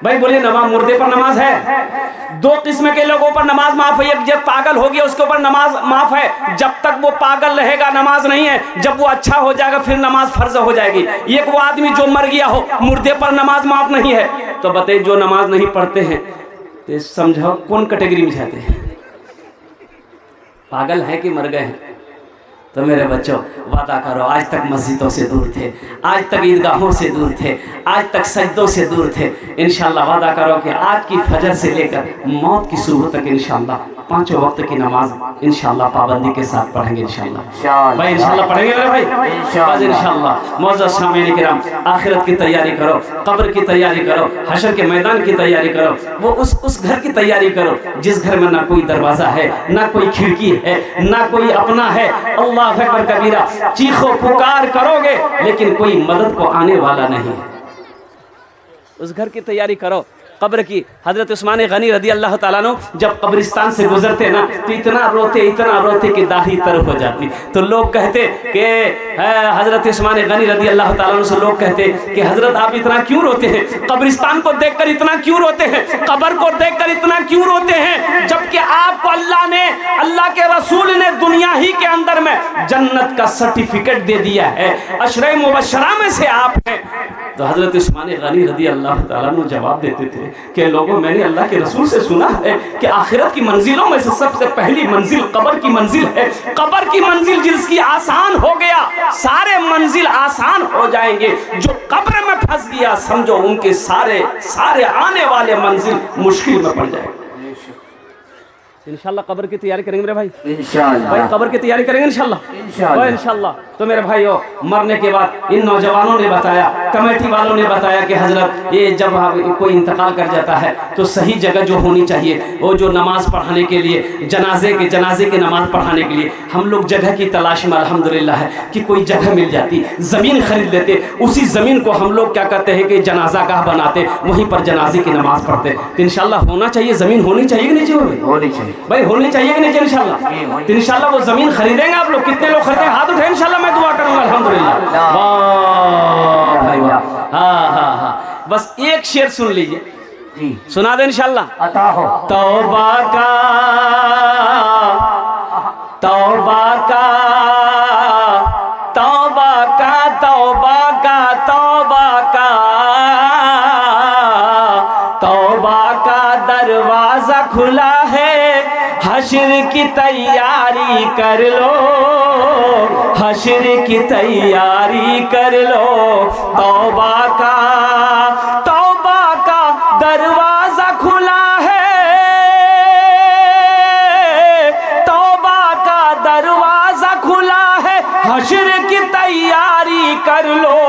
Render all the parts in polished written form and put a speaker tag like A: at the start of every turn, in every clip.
A: भाई बोलिए नमाज, मुर्दे पर नमाज है? दो किस्म के लोगों पर नमाज माफ है। एक जब पागल हो गया उसके ऊपर नमाज माफ है, जब तक वो पागल रहेगा नमाज नहीं है, जब वो अच्छा हो जाएगा फिर नमाज फर्ज हो जाएगी। एक वो आदमी जो मर गया हो, मुर्दे पर नमाज माफ नहीं है। तो बताइए जो नमाज नहीं पढ़ते हैं तो समझाओ कौन कैटेगरी में जाते हैं? पागल है कि मर गए हैं? तो मेरे बच्चों वादा करो, आज तक मस्जिदों से दूर थे, आज तक ईदगाहों से दूर थे, आज तक सजदों से दूर थे, इंशाअल्लाह वादा करो कि आज की फजर से लेकर मौत की सुबह तक इंशाअल्लाह पांचों वक्त की नमाज इंशाअल्लाह पाबंदी के साथ पढ़ेंगे इंशाअल्लाह। भाई इंशाअल्लाह पढ़ेंगे ना भाई? बस इंशाअल्लाह। मौजूद सामईन किराम, आखिरत की तैयारी करो, कब्र की तैयारी करो, हशर के मैदान की तैयारी करो, वो उस घर की तैयारी करो जिस घर में ना कोई दरवाजा है, ना कोई खिड़की है, ना कोई अपना है। अल्लाह अकबर कबीरा, चीखो पुकार करोगे लेकिन कोई मदद को आने वाला नहीं। उस घर की तैयारी करो, कब्र की। हजरत उस्मान गनी रदी अल्लाह ताला अन्हु जब कब्रिस्तान से गुजरते ना तो इतना रोते कि दाढ़ी तर हो जाती। तो लोग कहते कि हजरत उस्मान गनी रदी अल्लाह ताला अन्हु से लोग कहते कि हजरत आप इतना क्यों रोते हैं? कब्रिस्तान को देखकर इतना क्यों रोते हैं? कब्र को देखकर इतना क्यों रोते हैं? जबकि आपको अल्लाह के रसूल ने दुनिया ही के अंदर में जन्नत का सर्टिफिकेट दे दिया है, अशरे मुबशरा में से आप हैं। तो हजरत उस्मान गनी रदी अल्लाह ताला अन्हु जवाब देते थे कि लोगों, मैंने अल्लाह के रसूल से सुना है कि आखिरत की मंजिलों में से सबसे पहली मंजिल कब्र की मंजिल है। कब्र की मंजिल जिसकी आसान हो गया सारे मंजिल आसान हो जाएंगे। जो कब्र में फंस गया समझो उनके सारे आने वाले मंजिल मुश्किल में पड़ जाएंगे। इंशाअल्लाह कब्र की तैयारी करेंगे मेरे भाई, इंशाअल्लाह भाई कब्र की तैयारी करेंगे इंशाअल्लाह, इंशाअल्लाह। तो मेरे भाइयों, मरने के बाद इन नौजवानों ने बताया, कमेटी वालों ने बताया कि हजरत ये जब कोई इंतकाल कर जाता है तो सही जगह जो होनी चाहिए, वो जो नमाज पढ़ाने के लिए जनाजे की नमाज पढ़ाने के लिए हम लोग जगह की तलाश में अल्हम्दुलिल्लाह है कि कोई जगह मिल जाती, ज़मीन खरीद लेते, उसी ज़मीन को हम लोग क्या कहते हैं कि जनाजा गाह बनाते, वहीं पर जनाजे की नमाज पढ़ते। तो इंशाअल्लाह होना चाहिए, ज़मीन होनी चाहिए कि नहीं चाहिए? होनी चाहिए भाई, होनी चाहिए कि नहीं चाहिए? इंशाअल्लाह। तो इंशाअल्लाह वो ज़मीन खरीदेंगे आप लोग? कितने लोग खरीदेंगे? हाथ उठाए, इंशाअल्लाह मैं दुआ करूंगा अल्हम्दुलिल्लाह। वाह भाई वाह, हाँ। बस एक शेर सुन लीजिए, सुना दे इंशाअल्लाह। तौबा का तौबा का तौबा का तौबा का तौबा का तौबा का दरवाजा खुला है, हश्र की तैयारी कर लो, हश्र की तैयारी कर लो। तौबा का दरवाजा खुला है, तौबा का दरवाजा खुला है, हश्र की तैयारी कर लो।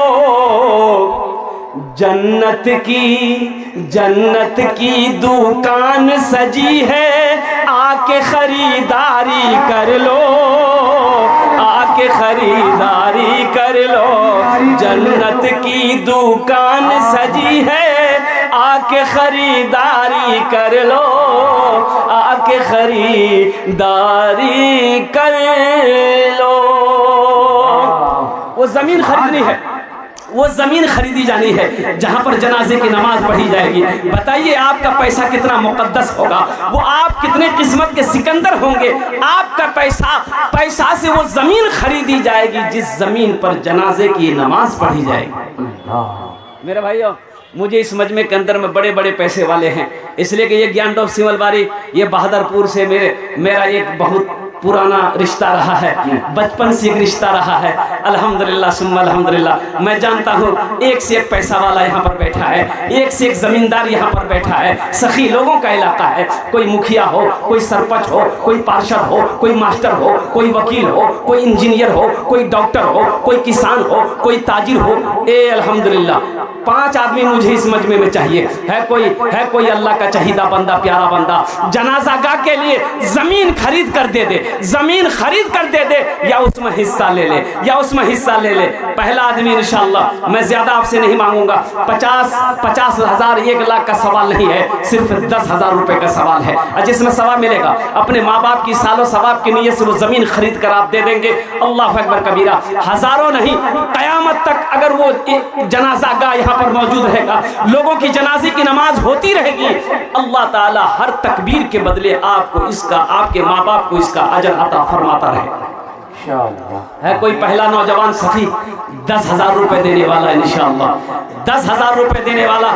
A: जन्नत की दुकान सजी है, आके खरीदारी कर लो, आके खरीदारी कर लो। जन्नत की दुकान सजी है, आके खरीदारी कर लो, आके खरीदारी कर लो। वो जमीन खरीदनी है, वो जमीन खरीदी जानी है जहां पर जनाजे की नमाज पढ़ी जाएगी। बताइए आपका पैसा कितना मुकद्दस होगा, वो आप कितने किस्मत के सिकंदर होंगे। आपका पैसा से वो जमीन खरीदी जाएगी जिस जमीन पर जनाजे की नमाज पढ़ी जाएगी। मेरे भाइयों, मुझे इस मजमे के अंदर में बड़े बड़े पैसे वाले हैं, इसलिए कि ये ज्ञान डॉफ सिमलबारी, ये बहादुरपुर से मेरा एक बहुत पुराना रिश्ता रहा है, बचपन से एक रिश्ता रहा है। अल्हम्दुलिल्लाह सुम्मा अल्हम्दुलिल्लाह। मैं जानता हूँ एक से एक पैसा वाला यहाँ पर बैठा है, एक से एक जमींदार यहाँ पर बैठा है। सखी लोगों का इलाका है, कोई मुखिया हो, कोई सरपंच हो, कोई पार्षद हो, कोई मास्टर हो, कोई वकील हो, कोई इंजीनियर हो, कोई डॉक्टर हो, कोई किसान हो, कोई ताजिर हो। अल्हम्दुलिल्लाह 5 आदमी मुझे इस मजमे में चाहिए। है कोई अल्लाह का चहीदा बंदा, प्यारा बंदा, जनाजा गाह के लिए जमीन खरीद कर दे दे। زمین خرید کر دے دے یا اس میں حصہ لے لے، یا اس میں حصہ لے لے۔ پہلا آدمی انشاءاللہ، میں زیادہ آپ سے نہیں مانگوں گا، 50,000 1 لاکھ کا سوال نہیں ہے، صرف 10,000 روپے کا سوال ہے، جس میں ثواب ملے گا۔ اپنے ماں باپ کی سال و ثواب کی نیت سے وہ زمین خرید کر آپ دے دیں گے، اللہ اکبر کبیرہ، ہزاروں نہیں، قیامت تک اگر وہ جنازہ گاہ یہاں پر موجود رہے گا، لوگوں کی جنازے کی نماز ہوتی رہے گی، اللہ تعالی ہر تکبیر کے بدلے آپ کو اس کا، آپ کے ماں باپ کو اس کا اجر عطا فرماتا رہے گا۔ ہے کوئی پہلا نوجوان سخی 10,000 روپے دینے والا انشاءاللہ، 10,000 روپے دینے والا؟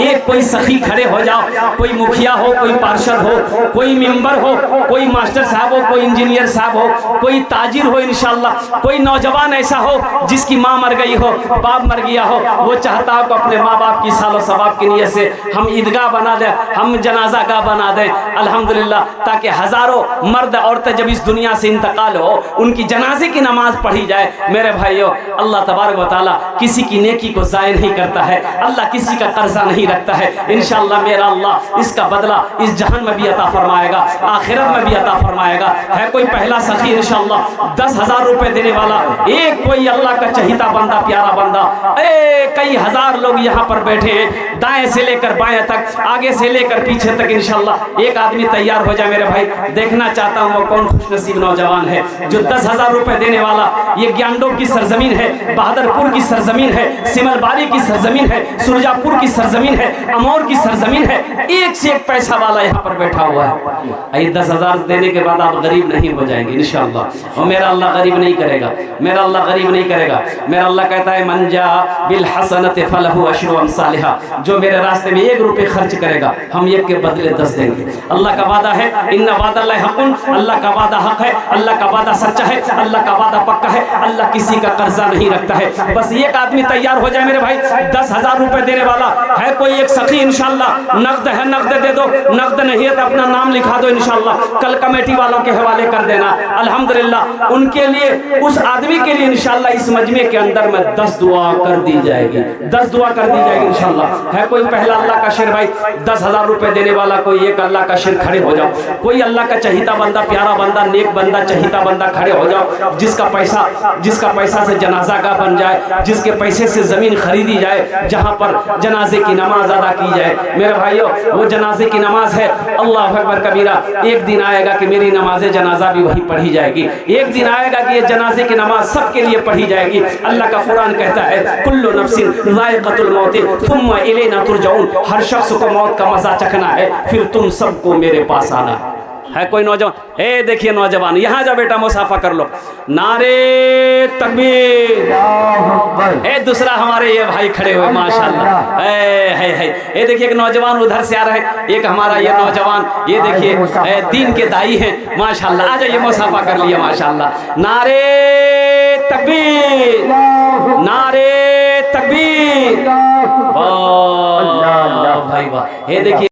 A: ایک کوئی سخی کھڑے ہو جاؤ، کوئی مکھیا ہو، کوئی پارشد ہو، کوئی ممبر ہو، کوئی ماسٹر صاحب ہو، کوئی انجینئر صاحب ہو، کوئی تاجر ہو انشاءاللہ، کوئی نوجوان ایسا ہو جس کی ماں مر گئی ہو، باپ مر گیا ہو، وہ چاہتا ہو کہ اپنے ماں باپ کی سال و ثواب کی نیت سے ہم عیدگاہ بنا دیں، ہم جنازہ گاہ بنا دیں الحمدللہ، تاکہ ہزاروں مرد عورتیں جب اس دنیا سے انتقال ہو ان کی جنازے کی نماز پڑھی جائے۔ میرے بھائیو، اللہ تبارک و تعالیٰ کسی کی نیکی کو ضائع نہیں کرتا ہے، اللہ کسی کا قرضہ نہیں رکھتا ہے، انشاءاللہ میرا اللہ اس کا بدلہ اس جہان میں بھی عطا فرمائے گا، آخرت میں بھی عطا فرمائے گا۔ ہے کوئی پہلا سخی انشاءاللہ 10,000 روپے دینے والا؟ ایک کوئی اللہ کا چہیتا بندہ، پیارا بندہ، کئی ہزار لوگ یہاں پر بیٹھے ہیں، دائیں سے لے کر بائیں تک، آگے سے لے کر پیچھے تک، انشاءاللہ ایک آدمی تیار ہو جائے میرے بھائی، دیکھنا چاہتا ہوں وہ کون خوش نصیب نوجوان ہے جو 10,000 روپے دینے والا۔ یہ گیانڈوب کی سرزمین ہے، بہادر پور کی سرزمین ہے، سمل باری کی سرزمین ہے، سرجا پور کی سرزمین ہے، امور کی سرزمین ہے، ایک سے ایک پیسہ والا یہاں پر بیٹھا ہوا ہے۔ یہ 10,000 دینے کے بعد آپ غریب نہیں ہو جائیں گے انشاءاللہ، اور میرا اللہ غریب نہیں کرے گا، میرا اللہ غریب نہیں کرے گا۔ میرا اللہ کہتا ہے من جاء بالحسنۃ فلہ عشر امثالھا، جو میرے راستے میں 1 روپے خرچ کرے گا ہم 1 کے بدلے 10 دیں گے۔ اللہ کا وعدہ ہے، ان وعد اللہ حق، اللہ کا وعدہ حق ہے، اللہ کا وعدہ سچا ہے، اللہ کا وعدہ پکا ہے، اللہ کسی کا قرضہ نہیں رکھتا ہے۔ بس ایک آدمی تیار ہو جائے میرے بھائی، 10,000 روپے دینے والا ہے کوئی ایک سخی انشاءاللہ، نقد ہے نقد دے دو، نقد نہیں ہے تو اپنا نام لکھا دو انشاءاللہ، کل کمیٹی والوں کے حوالے کر دینا الحمدللہ۔ ان کے لیے، اس آدمی کے لیے انشاءاللہ اس مجمع کے اندر میں 10 دعا کر دی جائے گی، 10 دعا کر دی جائے گی انشاءاللہ۔ ہے کوئی پہلا اللہ کا شیر بھائی 10,000 روپے دینے والا؟ کوئی ایک اللہ کا شیر کھڑے ہو جاؤ، کوئی اللہ کا چہیتا بندہ، پیارا بندہ، نیک بندہ، چہیتا بندہ کھڑے ہو جاؤ، جس کا پیسہ سے جنازہ گاہ بن جائے، جس کے پیسے سے زمین خریدی جائے، جہاں پر جنازے کی نماز ادا کی جائے۔ میرے بھائیو، وہ جنازے کی نماز ہے، اللہ اکبر کبیرہ، ایک دن آئے گا کہ میری نماز جنازہ بھی وہی پڑھی جائے گی، ایک دن آئے گا کہ یہ جنازے کی نماز سب کے لیے پڑھی جائے گی۔ اللہ کا قرآن کہتا ہے کل نفس ذائقۃ الموت ثم الینا ترجعون، ہر شخص کو موت کا مزہ چکھنا ہے، پھر تم سب کو میرے پاس آنا ہے۔ ہے کوئی نوجوان؟ دیکھیے نوجوان یہاں جا بیٹا، مصافحہ کر لو، نعرے تکبیر۔ دوسرا ہمارے یہ بھائی کھڑے ہوئے ماشاءاللہ، دیکھیے ایک نوجوان ادھر سے آ رہے ہیں، ایک ہمارا یہ نوجوان، یہ دیکھیے دین کے دائی ہیں ماشاءاللہ، آ جائیے مصافحہ کر لیا ماشاءاللہ۔ نعرے تکبیر، نعرے تکبیر، واہ بھائی واہ۔ دیکھیے